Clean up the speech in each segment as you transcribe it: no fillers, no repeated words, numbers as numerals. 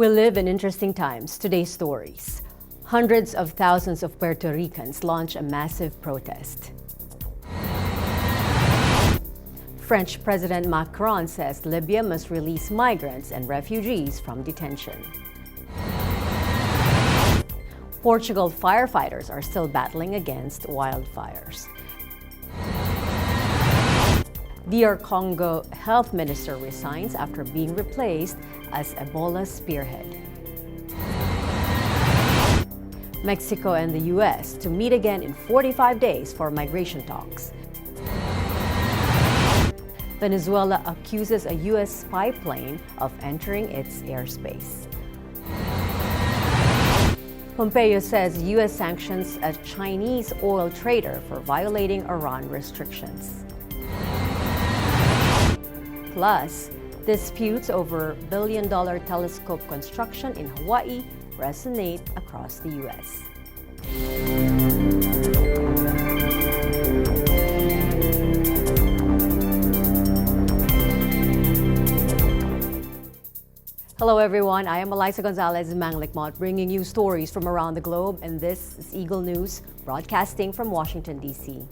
We live in interesting times. Today's stories. Hundreds of thousands of Puerto Ricans launch a massive protest. French President Macron says Libya must release migrants and refugees from detention. Portugal firefighters are still battling against wildfires. DR Congo health minister resigns after being replaced as Ebola spearhead. Mexico and the U.S. to meet again in 45 days for migration talks. Venezuela accuses a U.S. spy plane of entering its airspace. Pompeo says U.S. sanctions a Chinese oil trader for violating Iran restrictions. Plus, disputes over billion-dollar telescope construction in Hawaii resonate across the U.S. Hello everyone, I am Eliza Gonzalez Manglikmot, bringing you stories from around the globe, and this is Eagle News, broadcasting from Washington, D.C.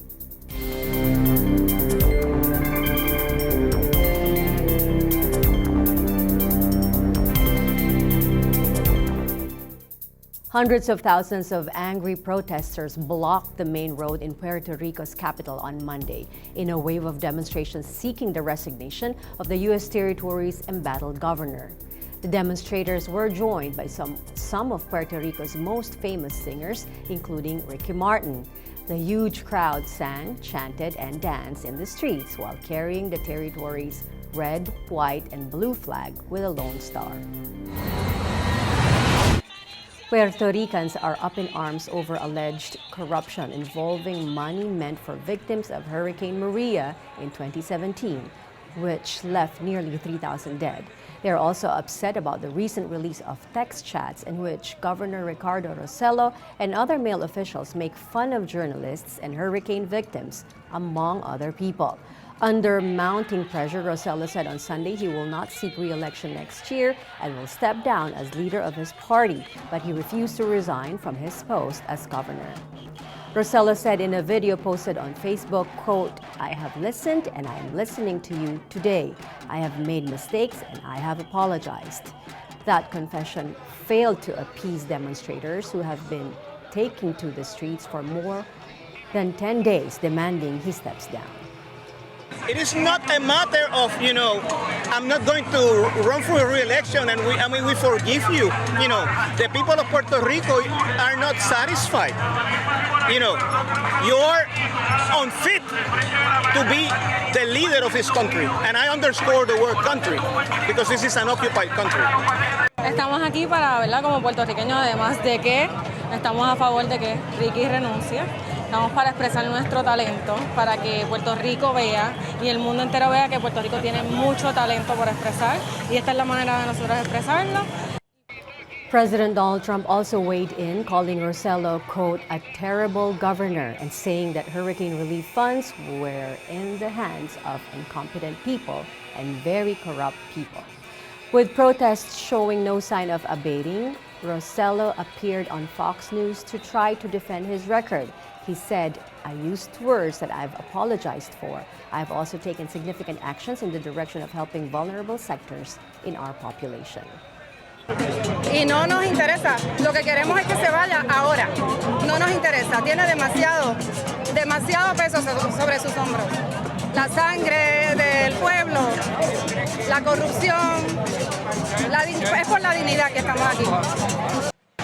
Hundreds of thousands of angry protesters blocked the main road in Puerto Rico's capital on Monday in a wave of demonstrations seeking the resignation of the U.S. territory's embattled governor. The demonstrators were joined by some of Puerto Rico's most famous singers, including Ricky Martin. The huge crowd sang, chanted, and danced in the streets while carrying the territory's red, white, and blue flag with a lone star. Puerto Ricans are up in arms over alleged corruption involving money meant for victims of Hurricane Maria in 2017, which left nearly 3,000 dead. They are also upset about the recent release of text chats in which Governor Ricardo Rossello and other male officials make fun of journalists and hurricane victims, among other people. Under mounting pressure, Rossello said on Sunday he will not seek re-election next year and will step down as leader of his party, but he refused to resign from his post as governor. Rossello said in a video posted on Facebook, quote, "I have listened and I am listening to you today. I have made mistakes and I have apologized." That confession failed to appease demonstrators who have been taking to the streets for more than 10 days demanding he steps down. It is not a matter of, I'm not going to run for a re-election and we forgive you. The people of Puerto Rico are not satisfied. You're unfit to be the leader of this country. And I underscore the word country because this is an occupied country. Estamos aquí para, ¿verdad? Como puertorriqueños, además de que estamos a favor de que Ricky renuncie. Estamos para expresar nuestro talento, para que Puerto Rico vea y el mundo entero vea que Puerto Rico tiene mucho talento por expresar y esta es la manera de nosotros expresarlo. President Donald Trump also weighed in, calling Rossello, quote, "a terrible governor," and saying that hurricane relief funds were in the hands of incompetent people and very corrupt people. With protests showing no sign of abating, Rossello appeared on Fox News to try to defend his record. He said, "I used words that I've apologized for. I've also taken significant actions in the direction of helping vulnerable sectors in our population." Y no nos interesa, lo que queremos es que se vaya ahora, no nos interesa, tiene demasiado peso sobre sus hombros, la sangre del pueblo, la corrupción, es por la dignidad que estamos aquí.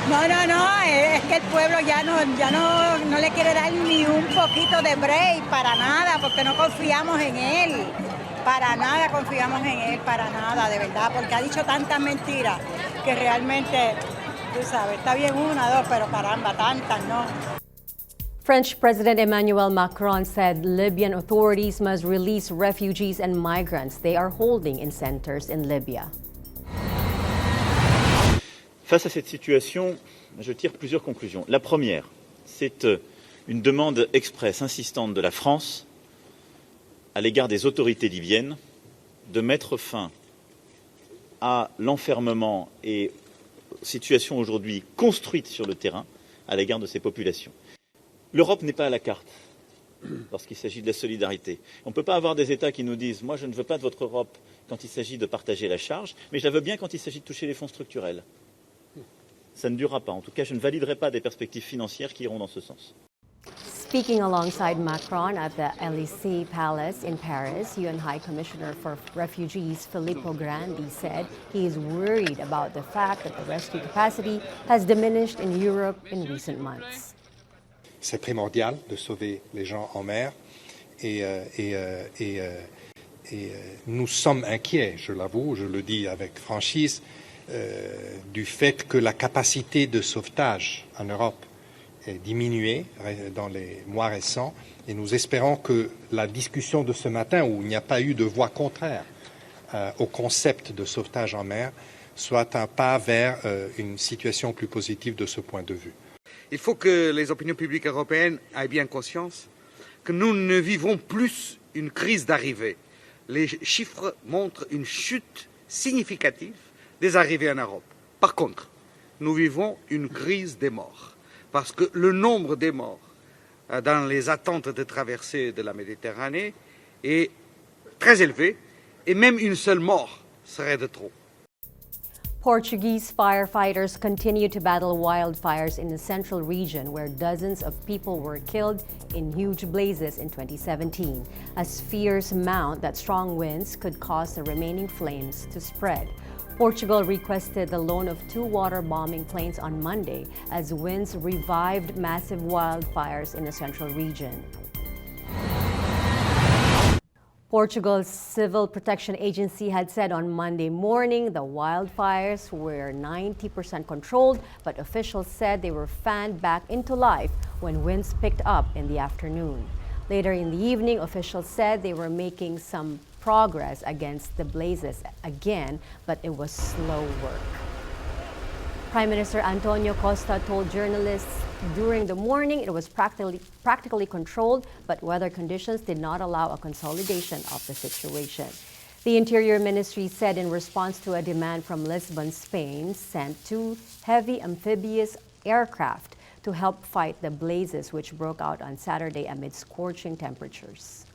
No, es que el pueblo ya no le quiere dar ni un poquito de break, para nada, porque no confiamos en él. Para nada confiamos en él, para nada, de verdad, porque ha dicho tantas mentiras que realmente, tú sabes, está bien una, dos, pero caramba, tantas, ¿no? French President Emmanuel Macron said Libyan authorities must release refugees and migrants they are holding in centers in Libya. Face à cette situation, je tire plusieurs conclusions. La première, c'est une demande expresse, insistante de la France à l'égard des autorités libyennes de mettre fin à l'enfermement et situation aujourd'hui construite sur le terrain à l'égard de ces populations. L'Europe n'est pas à la carte lorsqu'il s'agit de la solidarité. On ne peut pas avoir des États qui nous disent « moi je ne veux pas de votre Europe quand il s'agit de partager la charge, mais je la veux bien quand il s'agit de toucher les fonds structurels ». Ça ne durera pas. En tout cas, je ne validerai pas des perspectives financières qui iront dans ce sens. Speaking alongside Macron at the Élysée Palace in Paris, UN High Commissioner for Refugees Filippo Grandi said he is worried about the fact that the rescue capacity has diminished in Europe in recent months. C'est primordial de sauver les gens en mer et nous sommes inquiets, je l'avoue, je le dis avec franchise, du fait que la capacité de sauvetage en Europe est diminuée dans les mois récents et nous espérons que la discussion de ce matin, où il n'y a pas eu de voix contraire au concept de sauvetage en mer, soit un pas vers une situation plus positive de ce point de vue. Il faut que les opinions publiques européennes aient bien conscience que nous ne vivons plus une crise d'arrivée. Les chiffres montrent une chute significative des arrivées en Europe. Par contre, nous vivons une crise des morts, parce que le nombre des morts dans les attentes de traversée de la Méditerranée est très élevé, et même une seule mort serait de trop. Portuguese firefighters continue to battle wildfires in the central region where dozens of people were killed in huge blazes in 2017, as fears mount that strong winds could cause the remaining flames to spread. Portugal requested the loan of 2 water bombing planes on Monday as winds revived massive wildfires in the central region. Portugal's Civil Protection Agency had said on Monday morning the wildfires were 90% controlled, but officials said they were fanned back into life when winds picked up in the afternoon. Later in the evening, officials said they were making some progress against the blazes again, but it was slow work. Prime Minister Antonio Costa told journalists during the morning it was practically controlled, but weather conditions did not allow a consolidation of the situation. The Interior Ministry said in response to a demand from Lisbon, Spain, sent 2 heavy amphibious aircraft to help fight the blazes which broke out on Saturday amid scorching temperatures.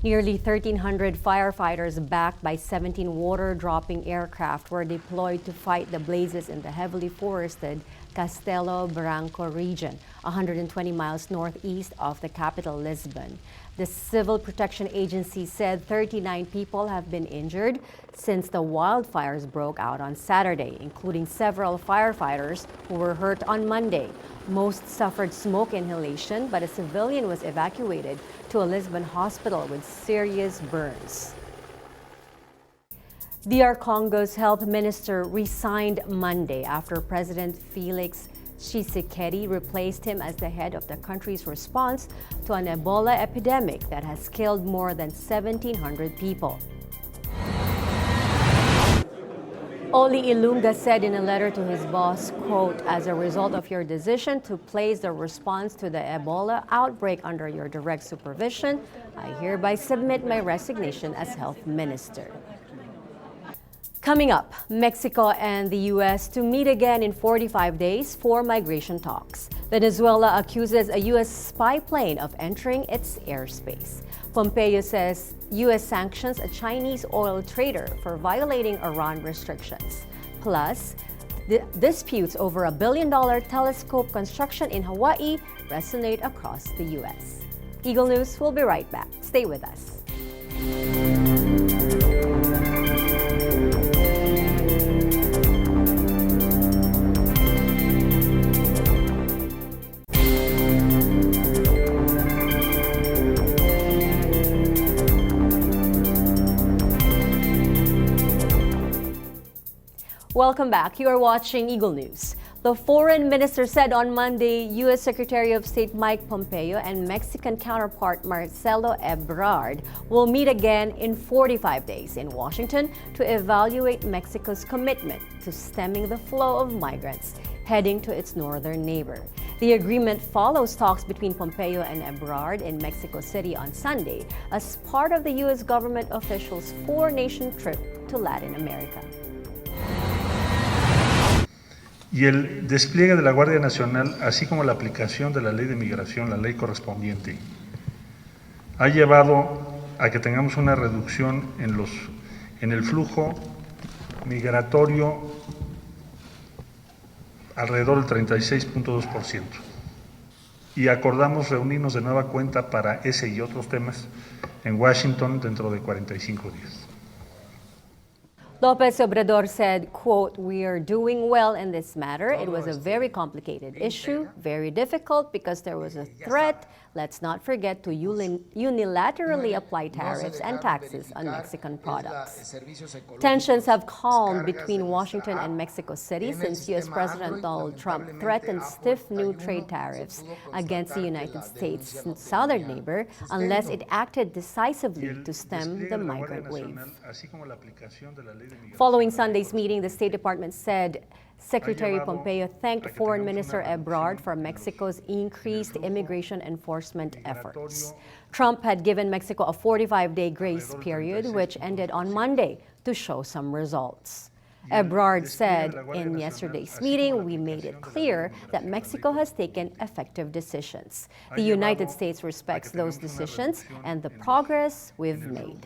Nearly 1,300 firefighters backed by 17 water-dropping aircraft were deployed to fight the blazes in the heavily forested Castelo Branco region, 120 miles northeast of the capital, Lisbon. The Civil Protection Agency said 39 people have been injured since the wildfires broke out on Saturday, including several firefighters who were hurt on Monday. Most suffered smoke inhalation, but a civilian was evacuated to a Lisbon hospital with serious burns. DR Congo's health minister resigned Monday after President Felix Tshisekedi replaced him as the head of the country's response to an Ebola epidemic that has killed more than 1,700 people. Oli Ilunga said in a letter to his boss, quote, "As a result of your decision to place the response to the Ebola outbreak under your direct supervision, I hereby submit my resignation as health minister." Coming up, Mexico and the U.S. to meet again in 45 days for migration talks. Venezuela accuses a U.S. spy plane of entering its airspace. Pompeo says U.S. sanctions a Chinese oil trader for violating Iran restrictions. Plus, disputes over $1 billion telescope construction in Hawaii resonate across the U.S. Eagle News will be right back. Stay with us. Welcome back. You are watching Eagle News. The foreign minister said on Monday U.S. Secretary of State Mike Pompeo and Mexican counterpart Marcelo Ebrard will meet again in 45 days in Washington to evaluate Mexico's commitment to stemming the flow of migrants heading to its northern neighbor. The agreement follows talks between Pompeo and Ebrard in Mexico City on Sunday as part of the U.S. government officials' 4-nation trip to Latin America. y el despliegue de la Guardia Nacional, así como la aplicación de la ley de migración, la ley correspondiente, ha llevado a que tengamos una reducción en el flujo migratorio alrededor del 36.2%. Y acordamos reunirnos de nueva cuenta para ese y otros temas en Washington dentro de 45 días. Lopez Obrador said, quote, "We are doing well in this matter. It was a very complicated issue, very difficult because there was a threat. Let's not forget to unilaterally apply tariffs and taxes on Mexican products." Tensions have calmed between Washington and Mexico City since U.S. President Donald Trump threatened stiff new trade tariffs against the United States' southern neighbor unless it acted decisively to stem the migrant wave. Following Sunday's meeting, the State Department said Secretary Pompeo thanked Foreign Minister Ebrard for Mexico's increased immigration enforcement efforts. Trump had given Mexico a 45-day grace period, which ended on Monday, to show some results. Ebrard said in yesterday's meeting, "We made it clear that Mexico has taken effective decisions. The United States respects those decisions and the progress we've made."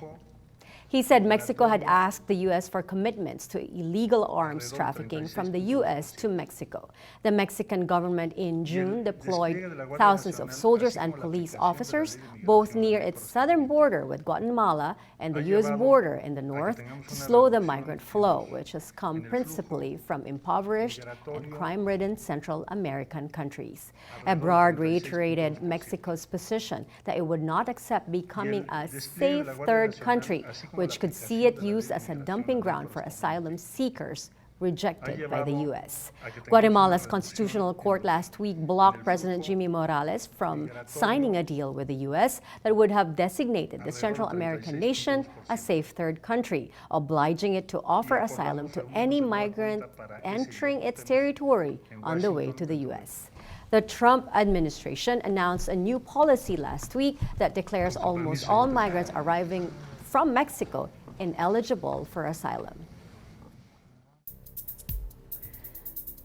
He said Mexico had asked the U.S. for commitments to illegal arms trafficking from the U.S. to Mexico. The Mexican government in June deployed thousands of soldiers and police officers both near its southern border with Guatemala and the U.S. border in the north to slow the migrant flow, which has come principally from impoverished and crime-ridden Central American countries. Ebrard reiterated Mexico's position that it would not accept becoming a safe third country, which could see it used as a dumping ground for asylum seekers rejected by the U.S. Guatemala's Constitutional Court last week blocked President Jimmy Morales from signing a deal with the U.S. that would have designated the Central American nation a safe third country, obliging it to offer asylum to any migrant entering its territory on the way to the U.S. The Trump administration announced a new policy last week that declares almost all migrants arriving from Mexico ineligible for asylum.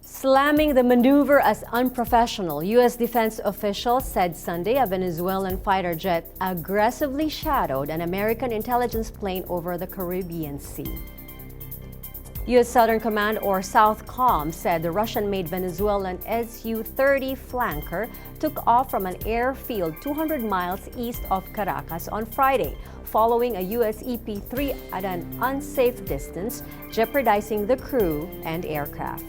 Slamming the maneuver as unprofessional, U.S. defense officials said Sunday a Venezuelan fighter jet aggressively shadowed an American intelligence plane over the Caribbean Sea. U.S. Southern Command, or SOUTHCOM, said the Russian-made Venezuelan Su-30 flanker took off from an airfield 200 miles east of Caracas on Friday, following a U.S. EP-3 at an unsafe distance, jeopardizing the crew and aircraft.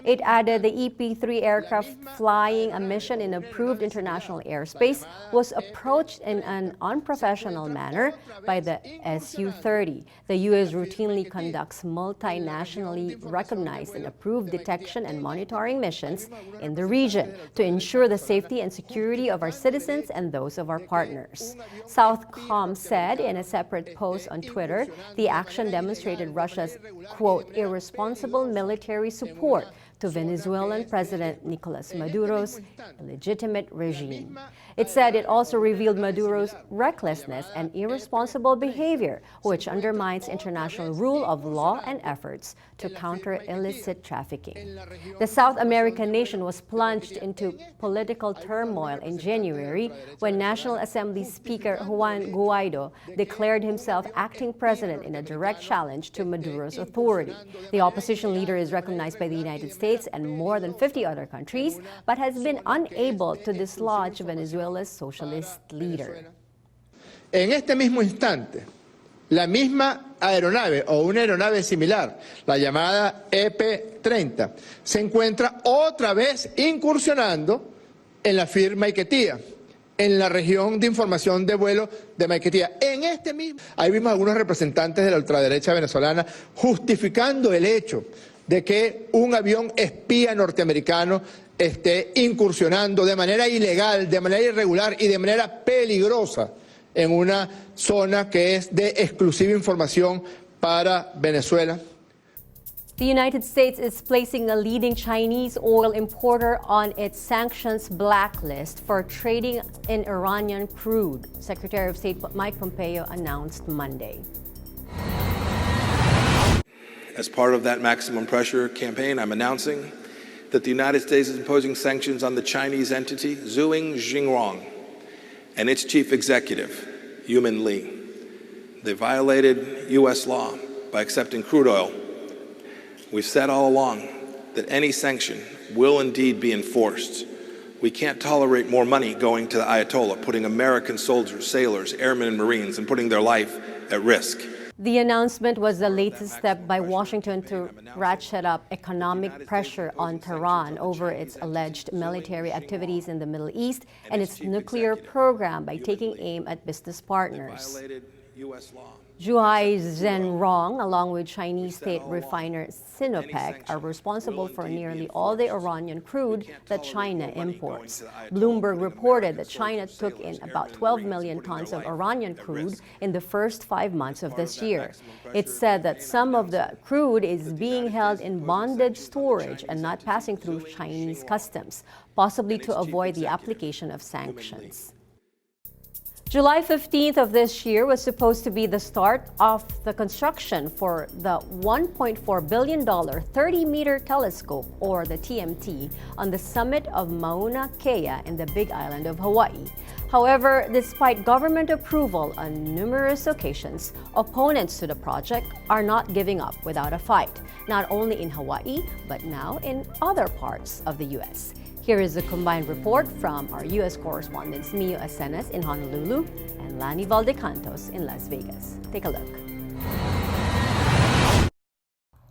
It added the EP-3 aircraft flying a mission in approved international airspace was approached in an unprofessional manner by the Su-30. The U.S. routinely conducts multinationally recognized and approved detection and monitoring missions in the region to ensure the safety and security of our citizens and those of our partners. SOUTHCOM said in a separate post on Twitter, the action demonstrated Russia's, quote, irresponsible military support to Venezuelan President Nicolas Maduro's illegitimate regime. It said it also revealed Maduro's recklessness and irresponsible behavior, which undermines international rule of law and efforts to counter illicit trafficking. The South American nation was plunged into political turmoil in January when National Assembly Speaker Juan Guaido declared himself acting president in a direct challenge to Maduro's authority. The opposition leader is recognized by the United States and more than 50 other countries, but has been unable to dislodge Venezuela's socialist leader. En este mismo instante, la misma aeronave o una aeronave similar, la llamada EP-30, se encuentra otra vez incursionando en la firma Maiquetía, en la región de información de vuelo de Maiquetía. Ahí vimos algunos representantes de la ultraderecha venezolana justificando el hecho de que un avión espía norteamericano esté incursionando de manera ilegal, de manera irregular y de manera peligrosa en una zona que es de exclusiva información para Venezuela. The United States is placing a leading Chinese oil importer on its sanctions blacklist for trading in Iranian crude, Secretary of State Mike Pompeo announced Monday. as part of that maximum pressure campaign, I'm announcing that the United States is imposing sanctions on the Chinese entity Zhuing Jingrong and its chief executive, Yumin Li. They violated U.S. law by accepting crude oil. We've said all along that any sanction will indeed be enforced. We can't tolerate more money going to the Ayatollah, putting American soldiers, sailors, airmen, and Marines, and putting their life at risk. The announcement was the latest step by Washington to ratchet up economic pressure on Tehran over its alleged military activities in the Middle East and its nuclear program by taking aim at business partners. Zhuhai Zhenrong, along with Chinese state refiner Sinopec, are responsible for nearly all the Iranian crude that China imports. Bloomberg reported that China took in about 12 million tons of Iranian crude in the first 5 months of this year. It said that some of the crude is being held in bonded storage and not passing through Chinese customs, possibly to avoid the application of sanctions. July 15th of this year was supposed to be the start of the construction for the $1.4 billion 30-meter telescope, or the TMT, on the summit of Mauna Kea in the Big Island of Hawaii. However, despite government approval on numerous occasions, opponents to the project are not giving up without a fight, not only in Hawaii, but now in other parts of the U.S. Here is a combined report from our U.S. correspondents Mio Acenas in Honolulu and Lani Valdecantos in Las Vegas. Take a look.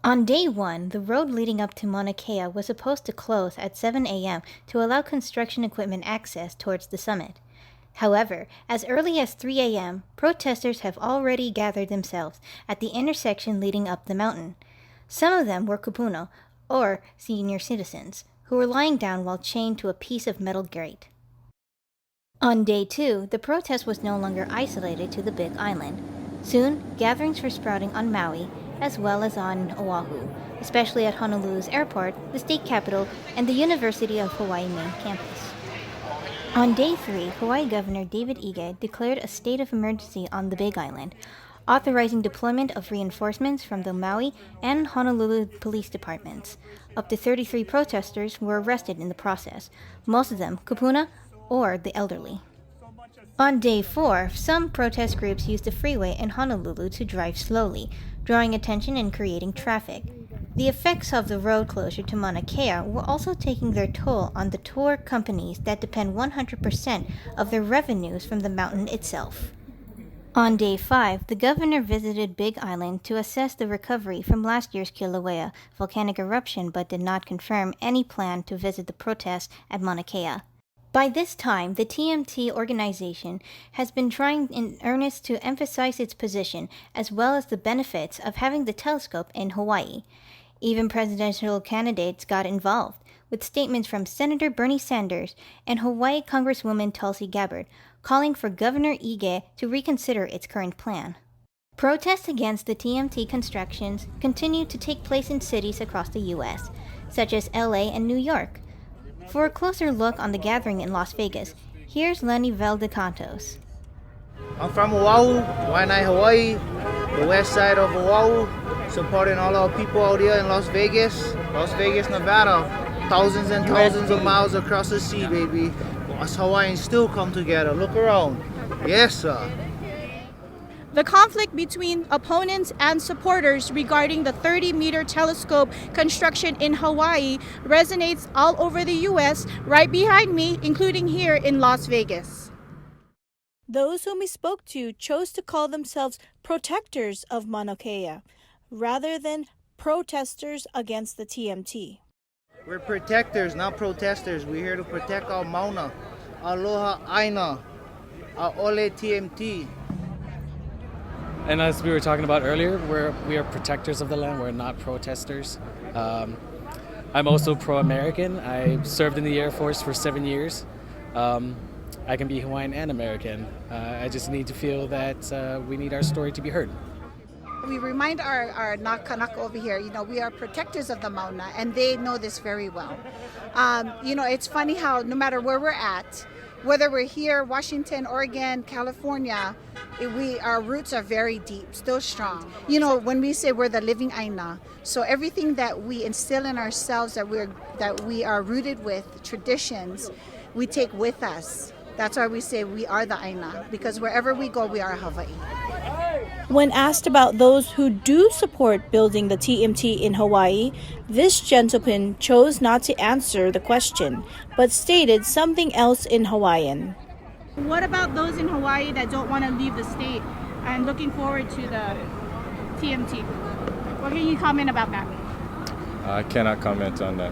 On day one, the road leading up to Mauna Kea was supposed to close at 7 a.m. to allow construction equipment access towards the summit. However, as early as 3 a.m., protesters have already gathered themselves at the intersection leading up the mountain. Some of them were kupuno, or senior citizens, who were lying down while chained to a piece of metal grate. On day two, the protest was no longer isolated to the Big Island. Soon, gatherings were sprouting on Maui, as well as on Oahu, especially at Honolulu's airport, the state capital, and the University of Hawaii main campus. On day three, Hawaii Governor David Ige declared a state of emergency on the Big Island, authorizing deployment of reinforcements from the Maui and Honolulu police departments. Up to 33 protesters were arrested in the process, most of them kupuna or the elderly. On day four, some protest groups used the freeway in Honolulu to drive slowly, drawing attention and creating traffic. The effects of the road closure to Mauna Kea were also taking their toll on the tour companies that depend 100% of their revenues from the mountain itself. On day 5, the governor visited Big Island to assess the recovery from last year's Kilauea volcanic eruption but did not confirm any plan to visit the protests at Mauna Kea. By this time, the TMT organization has been trying in earnest to emphasize its position as well as the benefits of having the telescope in Hawaii. Even presidential candidates got involved, with statements from Senator Bernie Sanders and Hawaii Congresswoman Tulsi Gabbard, calling for Governor Ige to reconsider its current plan. Protests against the TMT constructions continue to take place in cities across the U.S., such as LA and New York. For a closer look on the gathering in Las Vegas, here's Lani Valdecantos. I'm from Oahu, Waianae, Hawaii, the west side of Oahu, supporting all our people out here in Las Vegas, Nevada. Thousands and thousands of miles across the sea, baby. Us Hawaiians still come together. Look around. Yes, sir. The conflict between opponents and supporters regarding the 30-meter telescope construction in Hawaii resonates all over the U.S., right behind me, including here in Las Vegas. Those whom we spoke to chose to call themselves protectors of Mauna Kea, rather than protesters against the TMT. We're protectors, not protesters. We're here to protect our Mauna, Aloha Aina, our Ole TMT. And as we were talking about earlier, we are protectors of the land. We're not protesters. I'm also pro-American. I served in the Air Force for 7 years. I can be Hawaiian and American. I just need to feel that we need our story to be heard. We remind our Kanaka over here, we are protectors of the Mauna, and they know this very well. It's funny how no matter where we're at, whether we're here, Washington, Oregon, California, Our roots are very deep, still strong. You know, when we say we're the living Aina, so everything that we instill in ourselves that we are rooted with, traditions, we take with us. That's why we say we are the Aina, because wherever we go, we are Hawaii. When asked about those who do support building the TMT in Hawaii, this gentleman chose not to answer the question, but stated something else in Hawaiian. What about those in Hawaii that don't want to leave the state and looking forward to the TMT? What can you comment about that? I cannot comment on that.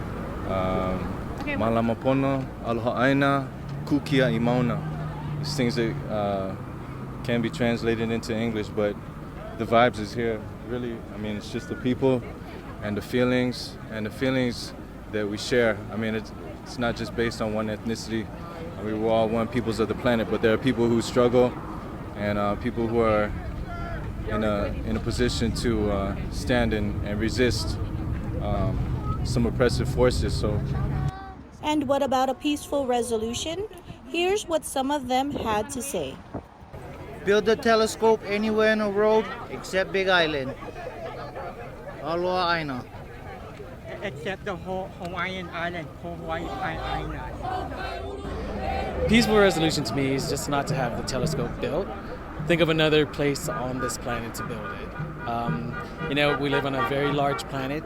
Okay. Malamapona, aloha aina, kukia imauna. These things that can be translated into English, but the vibes is here. Really, I mean, it's just the people and the feelings that we share. I mean, it's not just based on one ethnicity. I mean, we're all one peoples of the planet, but there are people who struggle and people who are in a position to stand and resist some oppressive forces. So. And what about a peaceful resolution? Here's what some of them had to say. Build a telescope anywhere in the world except Big Island. Aloha aina. Except the whole Hawaiian island, whole Hawaiian island. Peaceful resolution to me is just not to have the telescope built. Think of another place on this planet to build it. You know, we live on a very large planet.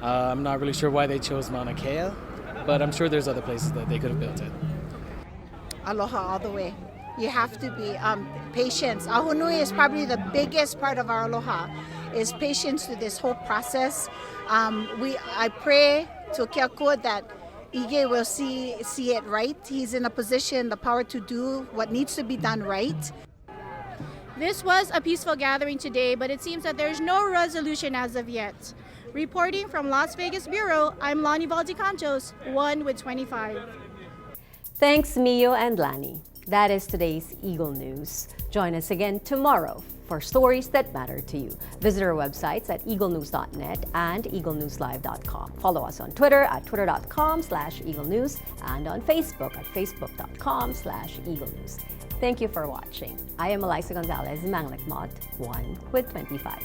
I'm not really sure why they chose Mauna Kea, but I'm sure there's other places that they could have built it. Aloha all the way. You have to be patience. Ahunui is probably the biggest part of our aloha, is patience through this whole process. I pray to Keakua that Ige will see it right. He's in a position, the power to do what needs to be done right. This was a peaceful gathering today, but it seems that there's no resolution as of yet. Reporting from Las Vegas Bureau, I'm Lani Valdicantos, 1 with 25. Thanks, Mio and Lani. That is today's Eagle News. Join us again tomorrow for stories that matter to you. Visit our websites at eaglenews.net and eaglenewslive.com. Follow us on Twitter at twitter.com/eaglenews and on Facebook at facebook.com/eaglenews. Thank you for watching. I am Elisa Gonzalez, Manglekmot, 1 with 25.